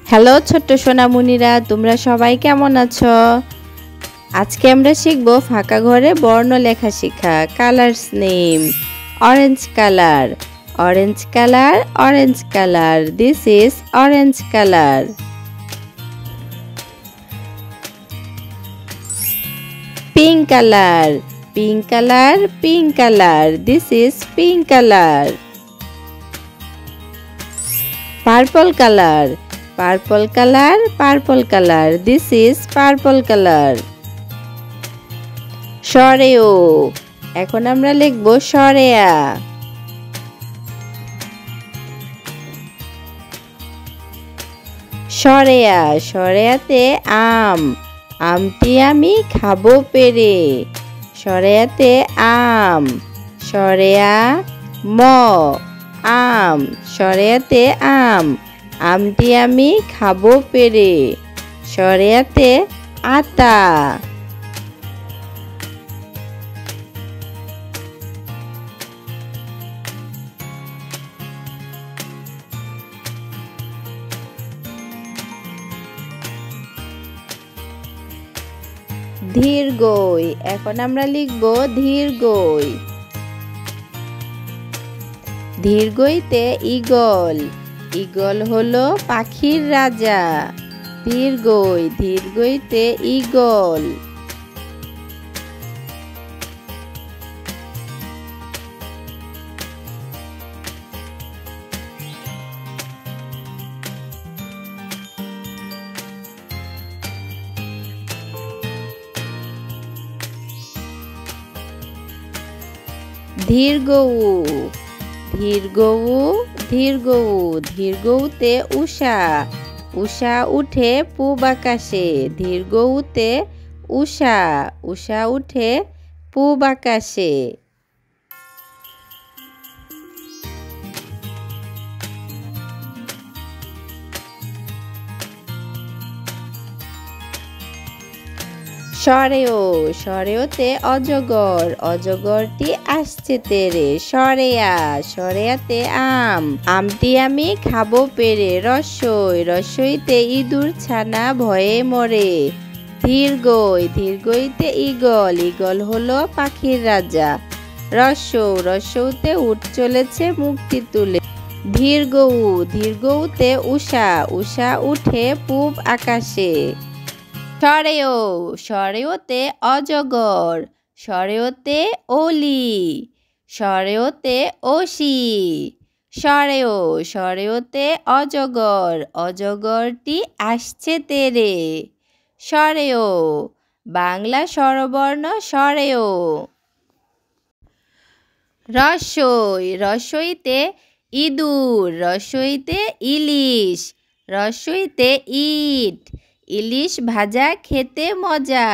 Hello ছোট্ট সোনামণিরা, তোমরা সবাই কেমন আছো? আজকে আমরা শিখব ফাঁকা ঘরে বর্ণ লেখা শেখা। Colours name: orange colour, orange colour, orange colour. This is orange colour. Pink colour, pink colour, pink colour. This is pink colour. Purple colour, purple colour, purple colour. This is purple colour. সরেও, এখন আমরা লিখব সরেয়া। সরেয়া, সরেয়াতে আম, আমটি আমি খাবো পেরে। সরেয়াতে আম, সরেয়া ম, আম। সরেয়াতে আম, আমটি আমি খাবো পেরে। সরেয়াতে আতা। দীর্ঘই, এখন আমরা লিখব দীর্ঘই। দীর্ঘইতে ঈগল, ঈগল হলো পাখির রাজা। দীর্ঘই, দীর্ঘইতে ঈগল। দীর্ঘ উ, দীর্ঘ উ, দীর্ঘ উ। দীর্ঘউতে উষা, উষা উঠে পূব আকাশে। দীর্ঘ উতে উষা, উষা উঠে পূব আকাশে। সরেও, সরেওতে অজগর, অজগরটি আসছে তেরে। সরেয়া, সরেয়াতে আম, আমটি আমি খাবো পেরে। রস্যই, রস্যইতে ইঁদুর ছানা ভয়ে মরে। দীর্ঘই, দীর্ঘইতে ঈগল, ঈগল হলো পাখির রাজা। রস্যৌ, রস্যৌতে উট চলেছে মুক্তি তুলে। দীর্ঘ উ, দীর্ঘউতে উষা, উষা উঠে পূব আকাশে। সরেও, সরেওতে অজগর, সরেওতে অলি, সরেওতে অসি। সরেও, সরেওতে অজগর, অজগরটি আসছে তেরে। সরেও, বাংলা স্বরবর্ণ সরেও। রস্যই, রস্যইতে ইঁদুর, রস্যইতে ইলিশ, রস্যইতে ইট, ইলিশ ভাজা খেতে মজা।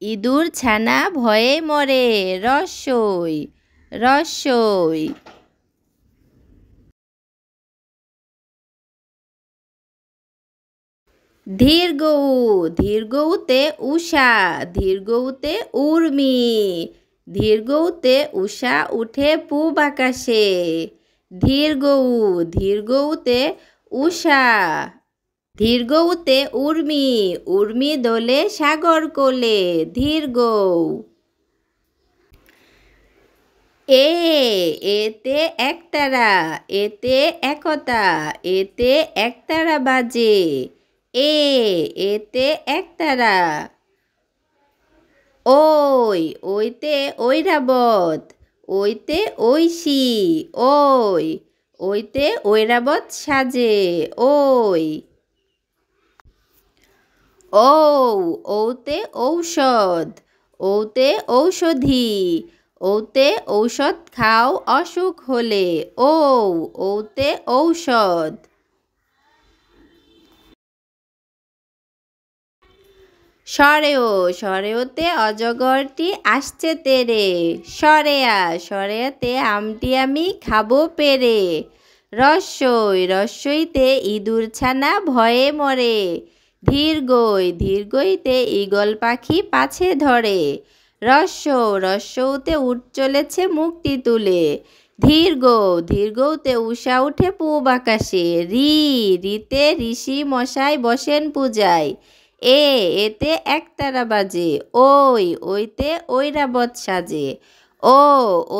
ইঁদুর ছানা ভয়ে মরে। রস্যই, রস্যই। দীর্ঘ উ, দীর্ঘউতে উষা, দীর্ঘউতে উর্মি, দীর্ঘউতে উষা উঠে পূব আকাশে। দীর্ঘ উ, দীর্ঘউতে উষা, দীর্ঘউতে উর্মি, উর্মি দোলে সাগর কোলে। দীর্ঘ। এ, এতে একতারা, এতে একতা, এতে একতারা বাজে। এ, এতে একতারা। ওই, ওইতে ঐরাবত, ওইতে ঐশী, ওই, ওইতে ঐরাবত সাজে। ওই। ঔ, ঔতে ঔষধ, ঔতে ঔষধি, ঔতে ঔষধ খাও অসুখ হলে। ঔ, ঔতে ঔষধ। সরেও, সরেওতে অজগরটি আসছে তেরে। সরেয়া, সরেয়াতে আমটি আমি খাবো পেরে। রস্যই, রস্যইতে ইঁদুর ছানা ভয়ে মরে। দীর্ঘই, দীর্ঘইতে ঈগল পাখি পাছে ধরে। রস্যৌ, রস্যৌতে উট চলেছে মুক্তি তুলে। দীর্ঘ দীর্ঘতে উষা উঠে পূব আকাশে। রিতে ঋষি মশাই বসেন পূজায়। এতে একতারা বাজে। ওইতে ঐরাবত সাজে।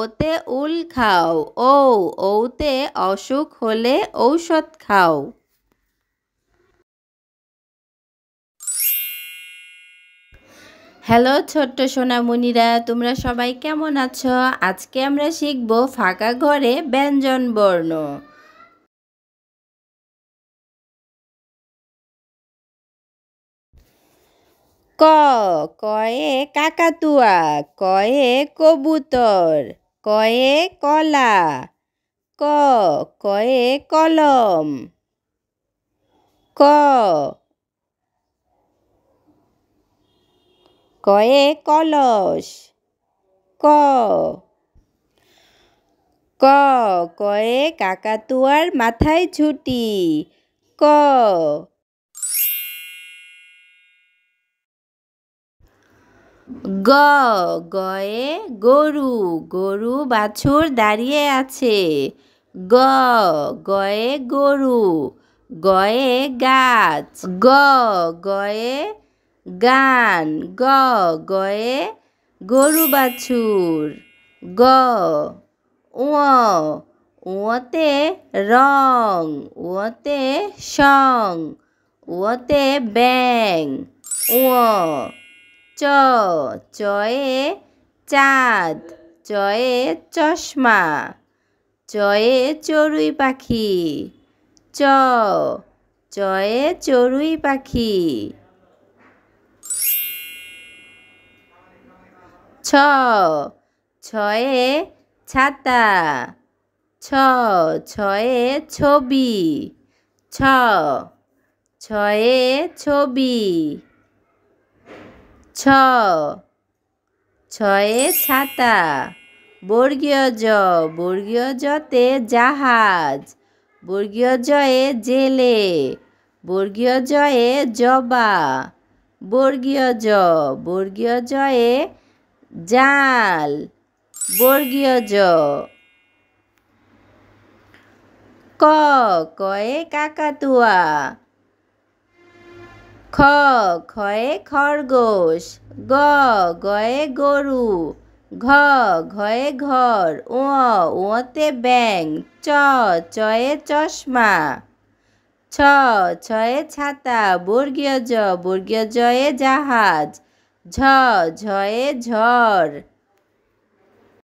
ওতে উল খাও। ওতে অসুখ হলে ঔষধ খাও। হ্যালো ছোট্ট সোনামণিরা, তোমরা সবাই কেমন আছো? আজকে আমরা শিখব ফাঁকা ঘরে ব্যঞ্জন বর্ণ। কয়ে কাকাতুয়া, কয়ে কবুতর, কয়ে কলা, কয়ে কলম, কয়ে কলস, কয়ে কাকাতুয়ার মাথায় ঝুঁটি। গয়ে গরু, গরু বাছুর দাঁড়িয়ে আছে। গয়ে গরু, গয়ে গাছ। গয়ে গান, গয়ে গরু বাছুর। উঁতে রং, উঁতে সং, উঁতে ব্যাং। চয়ে চাঁদ, চয়ে চশমা, চয়ে চড়ুই পাখি। চয়ে চড়ুই পাখি। ছয়ে ছাতা, ছয়ে ছবি। ছয়ে ছবি। ছয়ে ছাতা। বর্গীয় জ, বর্গীয় জতে জাহাজ। বর্গীয় জয়ে জেলে। বর্গীয় জয়ে জবা। বর্গীয় জয়ে জাল। বর্গীয় জ। কয়ে কাকাতুয়া। খয়ে খরগোশ। গয়ে গরু। ঘয়ে ঘর। ওতে ব্যাং। চয়ে চশমা। ছয়ে ছাতা। বর্গীয় জ, বর্গীয় জয়ে জাহাজ। ঝয়ে ঝড়।